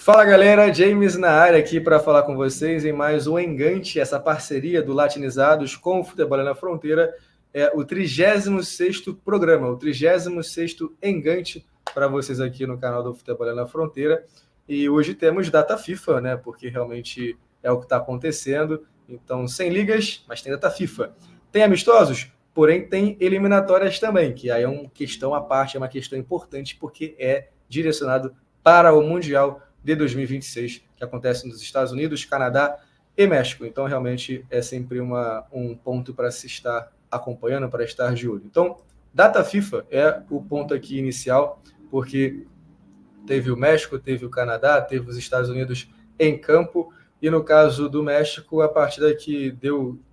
Fala galera, James na área aqui para falar com vocês em mais um Engante, essa parceria do Latinizados com o Futebol na Fronteira. É o 36º programa, o 36º Engante para vocês aqui no canal do Futebol na Fronteira. E hoje temos data FIFA, né? Porque realmente é o que está acontecendo. Então, sem ligas, mas tem data FIFA. Tem amistosos, porém tem eliminatórias também, que aí é uma questão à parte, é uma questão importante porque é direcionado para o Mundial de 2026, que acontece nos Estados Unidos, Canadá e México. Então, realmente, é sempre um ponto para se estar acompanhando, para estar de olho. Então, data FIFA é o ponto aqui inicial, porque teve o México, teve o Canadá, teve os Estados Unidos em campo, e no caso do México, a partida que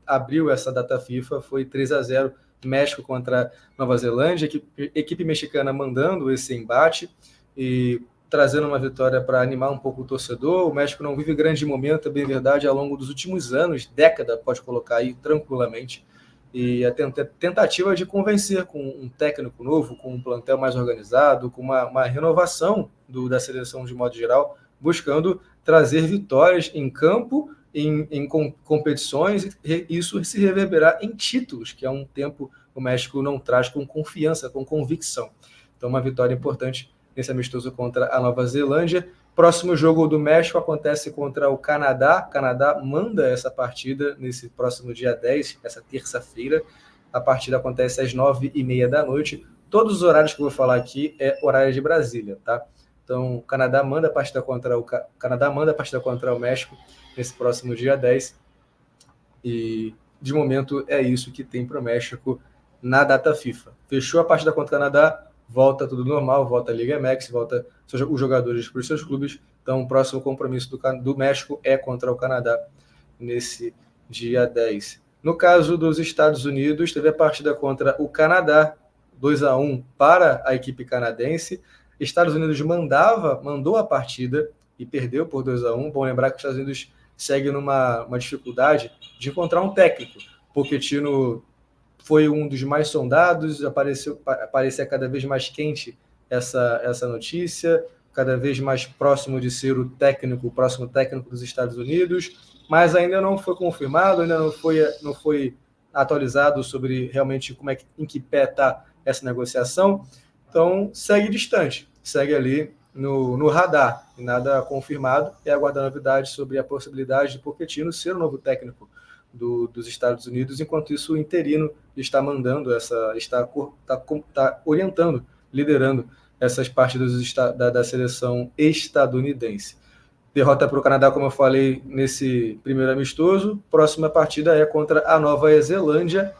abriu essa data FIFA foi 3-0, México contra Nova Zelândia, equipe mexicana mandando esse embate, e trazendo uma vitória para animar um pouco o torcedor. O México não vive grande momento, é bem verdade, ao longo dos últimos anos, década, pode colocar aí tranquilamente, e a tentativa de convencer com um técnico novo, com um plantel mais organizado, com uma renovação da seleção de modo geral, buscando trazer vitórias em campo, em competições, e isso se reverberar em títulos, que há um tempo o México não traz com confiança, com convicção. Então, uma vitória importante nesse amistoso contra a Nova Zelândia. Próximo jogo do México acontece contra o Canadá. O Canadá manda essa partida nesse próximo dia 10, essa terça-feira. A partida acontece às 9h30 da noite. Todos os horários que eu vou falar aqui é horário de Brasília, tá? Então, o Canadá manda a partida contra o México nesse próximo dia 10. E, de momento, é isso que tem para o México na data FIFA. Fechou a partida contra o Canadá, volta tudo normal, volta a Liga MX, volta os jogadores para os seus clubes. Então, o próximo compromisso do México é contra o Canadá nesse dia 10. No caso dos Estados Unidos, teve a partida contra o Canadá, 2-1 para a equipe canadense. Estados Unidos mandou a partida e perdeu por 2-1. Bom lembrar que os Estados Unidos segue numa dificuldade de encontrar um técnico. Pochettino foi um dos mais sondados, parecia cada vez mais quente essa notícia, cada vez mais próximo de ser o próximo técnico dos Estados Unidos, mas ainda não foi confirmado, ainda não foi atualizado sobre realmente em que pé está essa negociação. Então, segue distante, segue ali no radar, e nada confirmado, e aguardando novidades sobre a possibilidade de Pochettino ser o novo técnico dos Estados Unidos, enquanto isso o interino está mandando está orientando, liderando essas partidas da seleção estadunidense. Derrota para o Canadá, como eu falei, nesse primeiro amistoso. Próxima partida é contra a Nova Zelândia,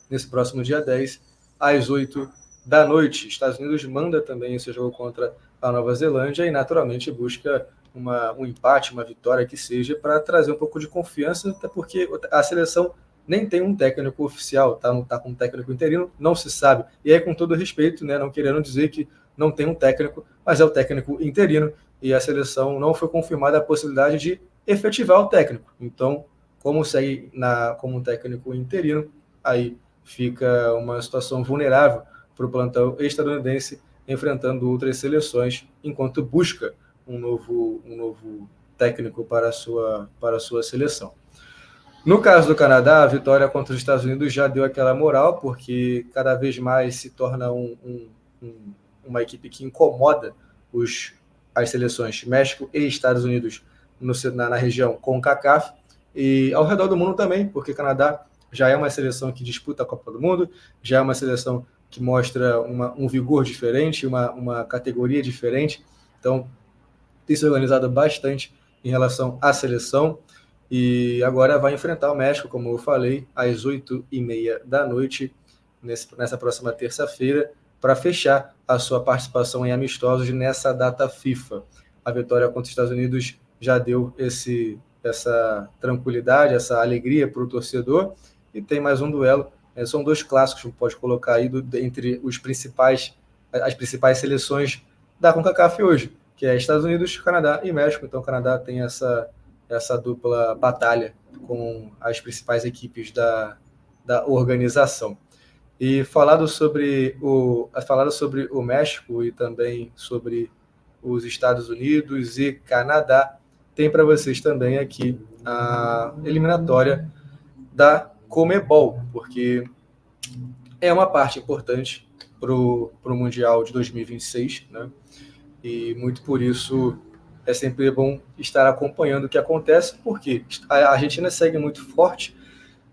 nesse próximo dia 10, às 8 da noite. Estados Unidos manda também esse jogo contra a Nova Zelândia e, naturalmente, busca um empate, uma vitória que seja, para trazer um pouco de confiança, até porque a seleção nem tem um técnico oficial, tá com um técnico interino, não se sabe. E aí, com todo respeito, né, não querendo dizer que não tem um técnico, mas é o técnico interino, e a seleção não foi confirmada a possibilidade de efetivar o técnico. Então, como segue como um técnico interino, aí fica uma situação vulnerável para o plantel estadunidense enfrentando outras seleções, enquanto busca um novo técnico para a sua seleção. No caso do Canadá, a vitória contra os Estados Unidos já deu aquela moral, porque cada vez mais se torna uma equipe que incomoda as seleções México e Estados Unidos na região CONCACAF, e ao redor do mundo também, porque o Canadá já é uma seleção que disputa a Copa do Mundo, já é uma seleção que mostra um vigor diferente, uma categoria diferente. Então, tem se organizado bastante em relação à seleção, e agora vai enfrentar o México, como eu falei, às 8h30 da noite, nessa próxima terça-feira, para fechar a sua participação em amistosos nessa data FIFA. A vitória contra os Estados Unidos já deu essa tranquilidade, essa alegria para o torcedor, e tem mais um duelo. São dois clássicos, pode colocar aí, entre as principais seleções da CONCACAF hoje, que é Estados Unidos, Canadá e México. Então o Canadá tem essa dupla batalha com as principais equipes da organização. E falado sobre o México e também sobre os Estados Unidos e Canadá. Tem para vocês também aqui a eliminatória da Conmebol, porque é uma parte importante para o Mundial de 2026, né? E muito por isso é sempre bom estar acompanhando o que acontece, porque a Argentina segue muito forte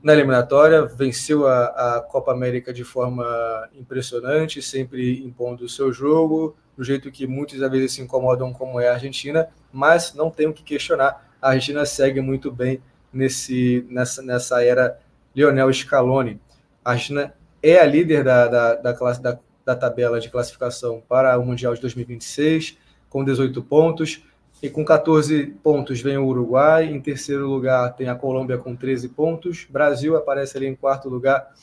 na eliminatória, venceu a Copa América de forma impressionante, sempre impondo o seu jogo, do jeito que muitos às vezes se incomodam como é a Argentina, mas não tem o que questionar, a Argentina segue muito bem nessa era Lionel Scaloni. A Argentina é a líder da tabela de classificação para o Mundial de 2026, com 18 pontos, e com 14 pontos vem o Uruguai, em terceiro lugar tem a Colômbia com 13 pontos, Brasil aparece ali em quarto lugar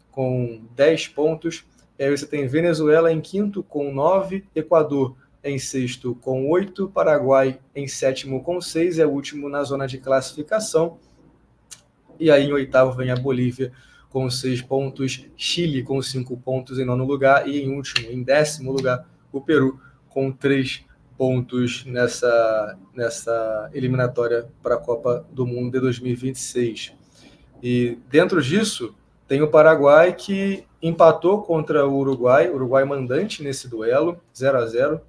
com 10 pontos, e aí você tem Venezuela em quinto com 9, Equador em sexto com 8, Paraguai em sétimo com 6, é o último na zona de classificação, e aí em oitavo vem a Bolívia com 6 pontos, Chile com 5 pontos em nono lugar, e em último, em décimo lugar, o Peru com 3 pontos nessa eliminatória para a Copa do Mundo de 2026. E dentro disso, tem o Paraguai que empatou contra o Uruguai mandante nesse duelo, 0-0,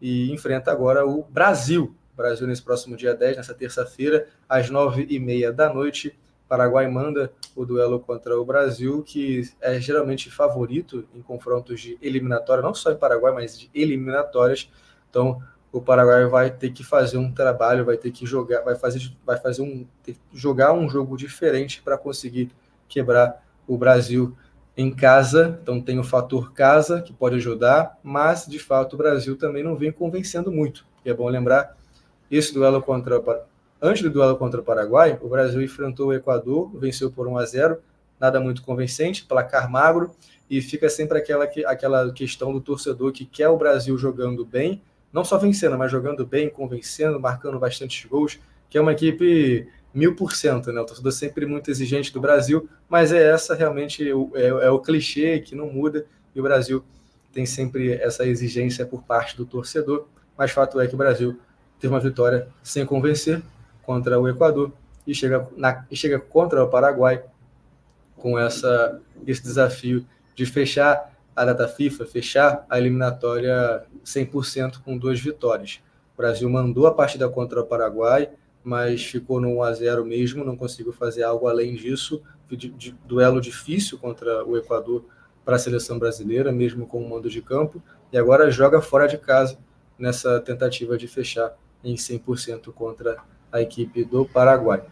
e enfrenta agora o Brasil. O Brasil nesse próximo dia 10, nessa terça-feira, às 9h30 da noite. Paraguai manda o duelo contra o Brasil, que é geralmente favorito em confrontos de eliminatória, não só em Paraguai, mas de eliminatórias. Então, o Paraguai vai ter que fazer um trabalho, vai ter que jogar, jogar um jogo diferente para conseguir quebrar o Brasil em casa. Então, tem o fator casa, que pode ajudar, mas, de fato, o Brasil também não vem convencendo muito. E é bom lembrar, antes do duelo contra o Paraguai, o Brasil enfrentou o Equador, venceu por 1-0, nada muito convincente, placar magro, e fica sempre aquela questão do torcedor que quer o Brasil jogando bem, não só vencendo, mas jogando bem, convencendo, marcando bastante gols, que é uma equipe 1000%, né? O torcedor sempre muito exigente do Brasil, mas essa realmente é o clichê que não muda, e o Brasil tem sempre essa exigência por parte do torcedor, mas fato é que o Brasil teve uma vitória sem convencer contra o Equador e chega contra o Paraguai com esse desafio de fechar a data FIFA, fechar a eliminatória 100% com 2 vitórias. O Brasil mandou a partida contra o Paraguai, mas ficou no 1-0 mesmo, não conseguiu fazer algo além disso. De duelo difícil contra o Equador para a seleção brasileira, mesmo com o mando de campo, e agora joga fora de casa nessa tentativa de fechar em 100% contra a equipe do Paraguai.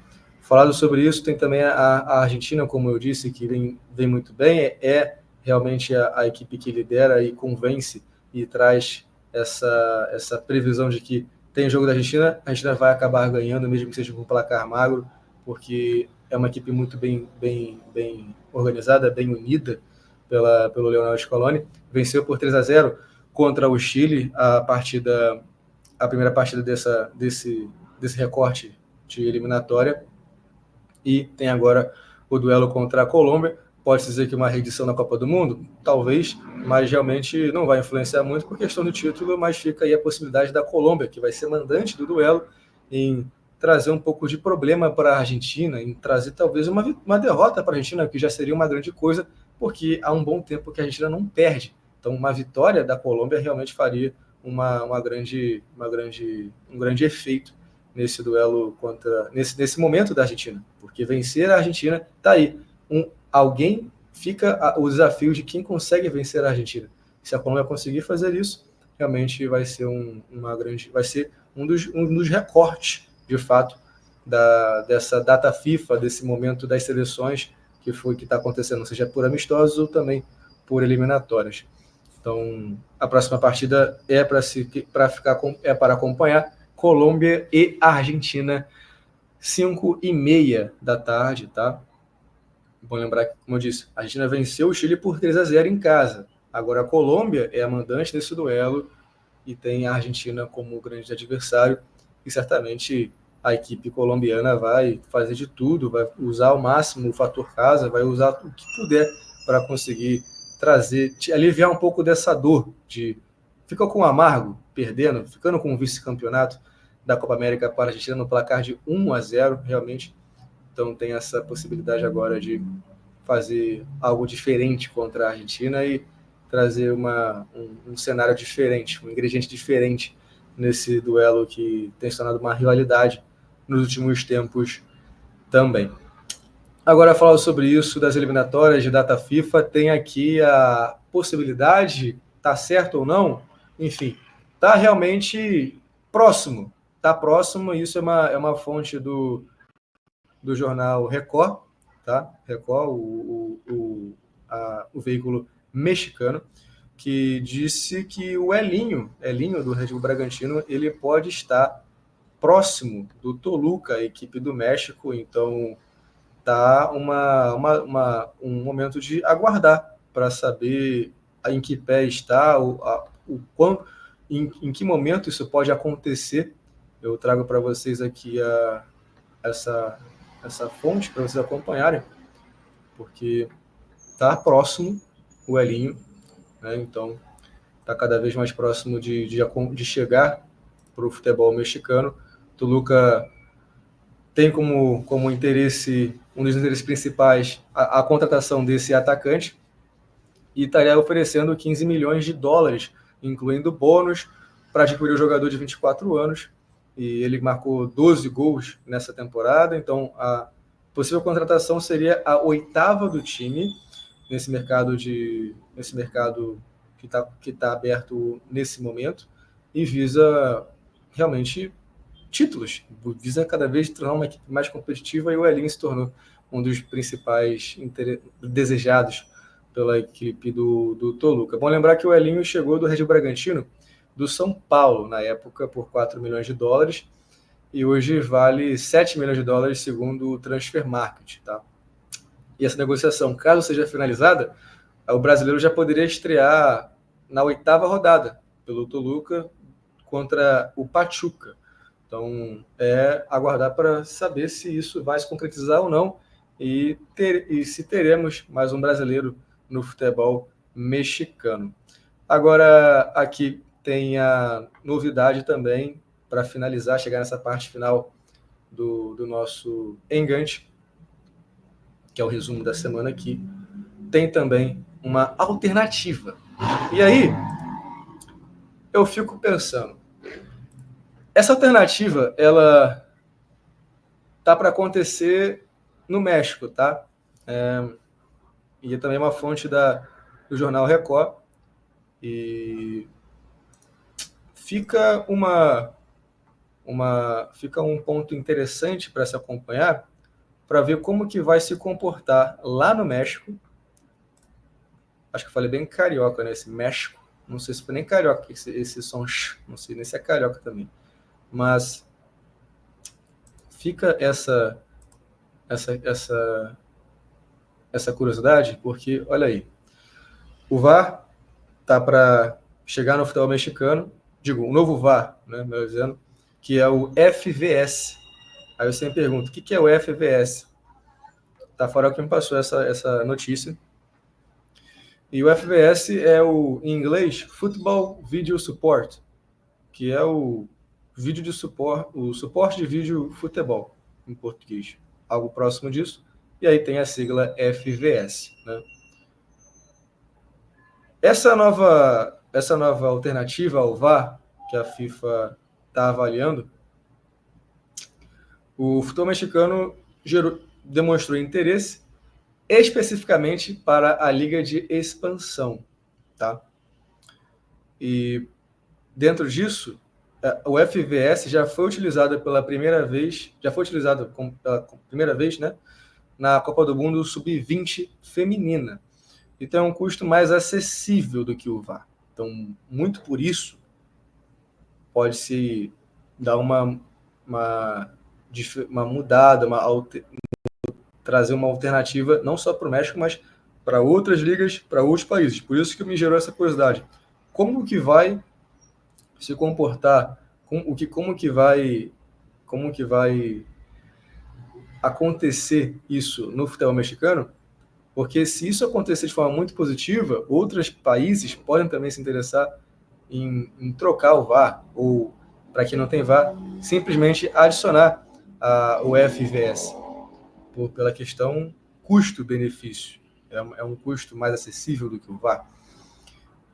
Falado sobre isso, tem também a Argentina, como eu disse, que vem muito bem, é realmente a equipe que lidera e convence e traz essa previsão de que tem jogo da Argentina, a Argentina vai acabar ganhando, mesmo que seja com um placar magro, porque é uma equipe muito bem organizada, bem unida pelo Lionel Scaloni. Venceu por 3-0 contra o Chile, a primeira partida desse recorte de eliminatória, e tem agora o duelo contra a Colômbia. Pode-se dizer que uma reedição na Copa do Mundo? Talvez, mas realmente não vai influenciar muito por questão do título, mas fica aí a possibilidade da Colômbia, que vai ser mandante do duelo, em trazer um pouco de problema para a Argentina, em trazer talvez uma derrota para a Argentina, que já seria uma grande coisa, porque há um bom tempo que a Argentina não perde. Então, uma vitória da Colômbia realmente faria um grande efeito nesse duelo nesse momento da Argentina, porque vencer a Argentina está aí. Alguém fica o desafio de quem consegue vencer a Argentina. Se a Colômbia conseguir fazer isso, realmente vai ser um dos recortes, de fato, dessa data FIFA, desse momento das seleções que está acontecendo, seja por amistosos ou também por eliminatórias. Então, a próxima partida é para acompanhar Colômbia e Argentina, 5h30 da tarde, tá? Bom lembrar que, como eu disse, a Argentina venceu o Chile por 3-0 em casa. Agora a Colômbia é a mandante desse duelo e tem a Argentina como grande adversário, e certamente a equipe colombiana vai fazer de tudo, vai usar ao máximo o fator casa, vai usar o que puder para conseguir aliviar um pouco dessa dor de ficou com o amargo, perdendo, ficando com o vice-campeonato da Copa América para a Argentina no placar de 1-0, realmente. Então tem essa possibilidade agora de fazer algo diferente contra a Argentina e trazer um cenário diferente, um ingrediente diferente nesse duelo que tem se tornado uma rivalidade nos últimos tempos também. Agora, falar sobre isso das eliminatórias de data FIFA, tem aqui a possibilidade, tá certo ou não, enfim, tá realmente próximo, tá próximo, isso é uma fonte do jornal Record, tá? Record, o veículo mexicano, que disse que o Elinho do Red Bull Bragantino, ele pode estar próximo do Toluca, a equipe do México, então tá um momento de aguardar para saber em que pé está, em que momento isso pode acontecer. Eu trago para vocês aqui essa fonte para vocês acompanharem, porque está próximo o Elinho, né? Então está cada vez mais próximo de chegar para o futebol mexicano. Toluca tem como interesse, um dos interesses principais, a contratação desse atacante, e estaria oferecendo 15 milhões de dólares, incluindo bônus, para adquirir o jogador de 24 anos, e ele marcou 12 gols nessa temporada, então a possível contratação seria a 8ª do time nesse mercado que tá aberto nesse momento, e visa realmente títulos, visa cada vez tornar uma equipe mais competitiva, e o Elinho se tornou um dos principais desejados pela equipe do Toluca. Bom lembrar que o Elinho chegou do Red Bull Bragantino, do São Paulo, na época, por 4 milhões de dólares, e hoje vale 7 milhões de dólares, segundo o Transfer Market. Tá? E essa negociação, caso seja finalizada, o brasileiro já poderia estrear na 8ª rodada, pelo Toluca, contra o Pachuca. Então, é aguardar para saber se isso vai se concretizar ou não, e se teremos mais um brasileiro no futebol mexicano. Agora, aqui tem a novidade também, para finalizar, chegar nessa parte final do nosso Engante, que é o resumo da semana aqui, tem também uma alternativa. E aí, eu fico pensando, essa alternativa, ela tá para acontecer no México, tá? E também uma fonte do jornal Record. E fica fica um ponto interessante para se acompanhar, para ver como que vai se comportar lá no México. Acho que eu falei bem carioca, né? Esse México. Não sei se foi nem carioca esse som, não sei nem se é carioca também. Mas fica essa curiosidade, porque, olha aí, o VAR tá para chegar no futebol mexicano, digo, um novo VAR, né, melhor dizendo, que é o FVS. Aí eu sempre pergunto, o que é o FVS? Tafarel que me passou essa notícia. E o FVS é em inglês, Football Video Support, que é o suporte de vídeo futebol, em português. Algo próximo disso. E aí tem a sigla FVS, né? Essa nova alternativa ao VAR, que a FIFA está avaliando, o futebol mexicano demonstrou interesse especificamente para a Liga de Expansão. Tá? E dentro disso, o FVS já foi utilizado pela primeira vez, né, na Copa do Mundo Sub-20 feminina. E tem um custo mais acessível do que o VAR. Então, muito por isso, pode-se dar uma mudada, trazer uma alternativa não só para o México, mas para outras ligas, para outros países. Por isso que me gerou essa curiosidade. Como que vai se comportar? Como que vai acontecer isso no futebol mexicano? Porque se isso acontecer de forma muito positiva, outros países podem também se interessar em trocar o VAR, ou, para quem não tem VAR, simplesmente adicionar o FVS, pela questão custo-benefício. É um custo mais acessível do que o VAR.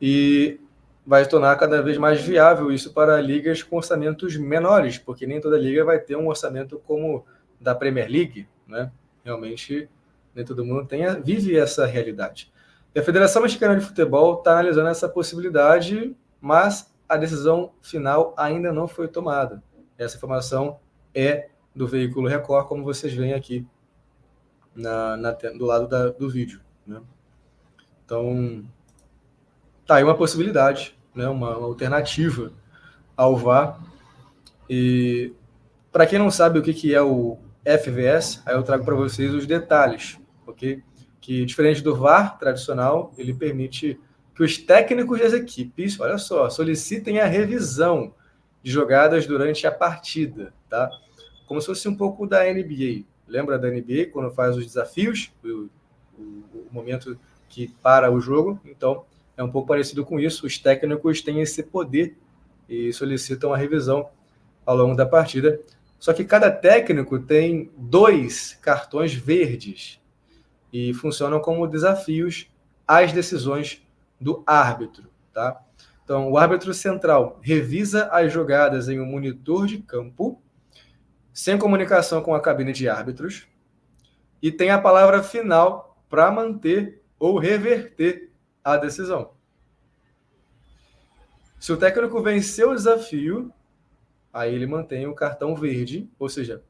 E vai tornar cada vez mais viável isso para ligas com orçamentos menores, porque nem toda liga vai ter um orçamento como da Premier League, né? Realmente, nem todo mundo vive essa realidade. E a Federação Mexicana de Futebol está analisando essa possibilidade, mas a decisão final ainda não foi tomada. Essa informação é do veículo Record, como vocês veem aqui do lado do vídeo, né? Então, tá aí uma possibilidade, né? Uma alternativa ao VAR. E para quem não sabe o que é o FVS, aí eu trago para vocês os detalhes, ok? Que diferente do VAR tradicional, ele permite que os técnicos das equipes, olha só, solicitem a revisão de jogadas durante a partida, tá? Como se fosse um pouco da NBA. Lembra da NBA quando faz os desafios, o momento que para o jogo? Então, é um pouco parecido com isso. Os técnicos têm esse poder e solicitam a revisão ao longo da partida. Só que cada técnico tem 2 cartões verdes e funcionam como desafios às decisões do árbitro, tá? Então, o árbitro central revisa as jogadas em um monitor de campo, sem comunicação com a cabine de árbitros, e tem a palavra final para manter ou reverter a decisão. Se o técnico vencer o desafio, aí ele mantém o cartão verde, ou seja,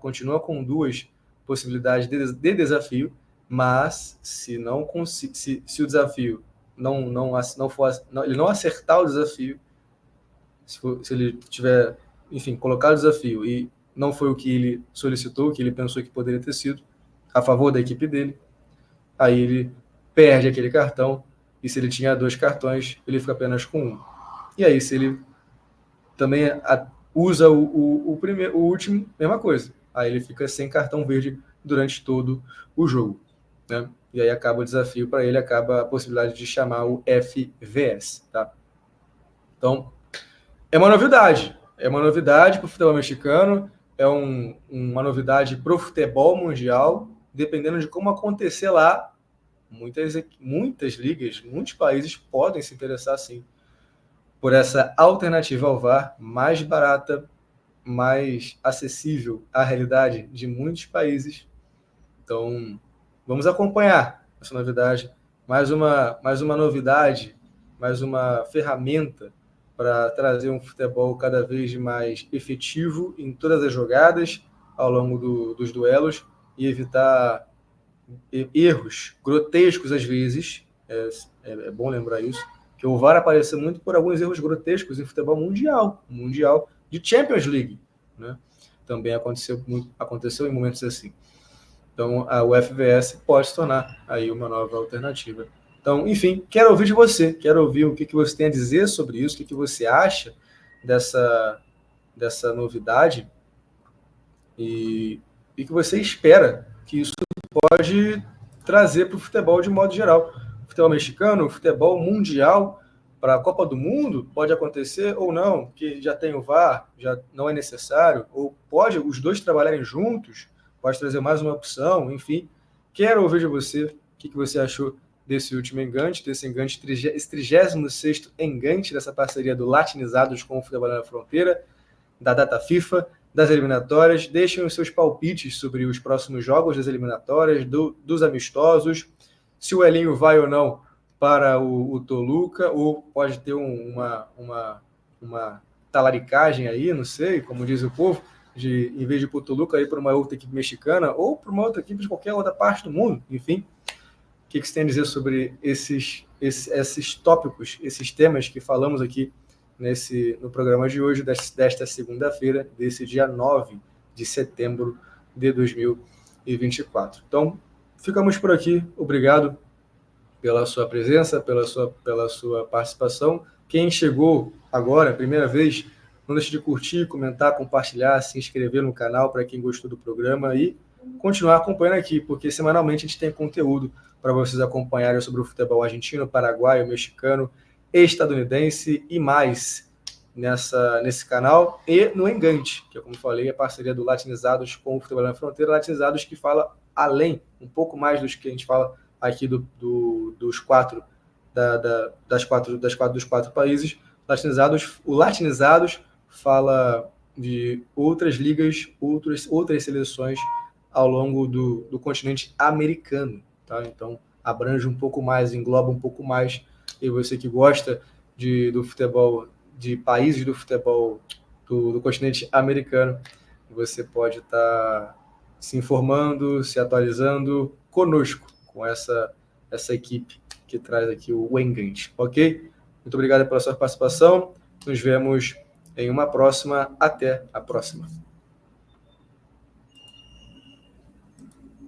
continua com 2 possibilidades de desafio, mas se o desafio ele não acertar o desafio, se ele tiver, enfim, colocado o desafio e não foi o que ele solicitou, o que ele pensou que poderia ter sido, a favor da equipe dele, aí ele perde aquele cartão, e se ele tinha 2 cartões, ele fica apenas com 1. E aí, se ele também usa o último, mesma coisa. Aí ele fica sem cartão verde durante todo o jogo, né? E aí acaba o desafio para ele, acaba a possibilidade de chamar o FVS, tá? Então, é uma novidade para o futebol mexicano, é uma novidade para o futebol mundial, dependendo de como acontecer lá, muitas ligas, muitos países podem se interessar, sim, por essa alternativa ao VAR mais barata, mais acessível à realidade de muitos países. Então, vamos acompanhar essa novidade. Mais uma novidade, mais uma ferramenta para trazer um futebol cada vez mais efetivo em todas as jogadas ao longo dos duelos e evitar erros grotescos às vezes. É bom lembrar isso, que o VAR apareceu muito por alguns erros grotescos em futebol mundial de Champions League, né? Também aconteceu em momentos assim. Então, o FVS pode se tornar aí uma nova alternativa. Então, enfim, quero ouvir de você, quero ouvir o que você tem a dizer sobre isso, o que você acha dessa novidade e o que você espera que isso pode trazer para o futebol de modo geral. Futebol mexicano, futebol mundial, para a Copa do Mundo, pode acontecer ou não, que já tem o VAR, já não é necessário, ou pode os 2 trabalharem juntos, pode trazer mais uma opção, enfim. Quero ouvir de você o que você achou desse último engante, esse 36º engante dessa parceria do Latinizados com o Futebol na Fronteira, da data FIFA, das eliminatórias. Deixem os seus palpites sobre os próximos jogos das eliminatórias, dos amistosos, se o Elinho vai ou não para o Toluca, ou pode ter uma talaricagem aí, não sei, como diz o povo, em vez de ir para o Toluca, ir para uma outra equipe mexicana, ou para uma outra equipe de qualquer outra parte do mundo, enfim. O que você tem a dizer sobre esses tópicos, esses temas que falamos aqui no programa de hoje, desta segunda-feira, desse dia 9 de setembro de 2024. Então, ficamos por aqui. Obrigado pela sua presença, pela sua participação. Quem chegou agora, primeira vez, não deixe de curtir, comentar, compartilhar, se inscrever no canal para quem gostou do programa e continuar acompanhando aqui, porque semanalmente a gente tem conteúdo para vocês acompanharem sobre o futebol argentino, paraguaio, mexicano estadunidense e mais nesse canal, e no Engante, que, como falei, é parceria do Latinizados com o Futebol na Fronteira, Latinizados que fala além, um pouco mais dos que a gente fala aqui dos quatro, dos quatro países. O Latinizados fala de outras ligas, outras seleções ao longo do continente americano, tá? Então, abrange um pouco mais, engloba um pouco mais, e você que gosta do futebol, de países do futebol do continente americano, você pode estar se informando, se atualizando conosco, com essa equipe que traz aqui o Engante, ok? Muito obrigado pela sua participação, nos vemos em uma próxima, até a próxima.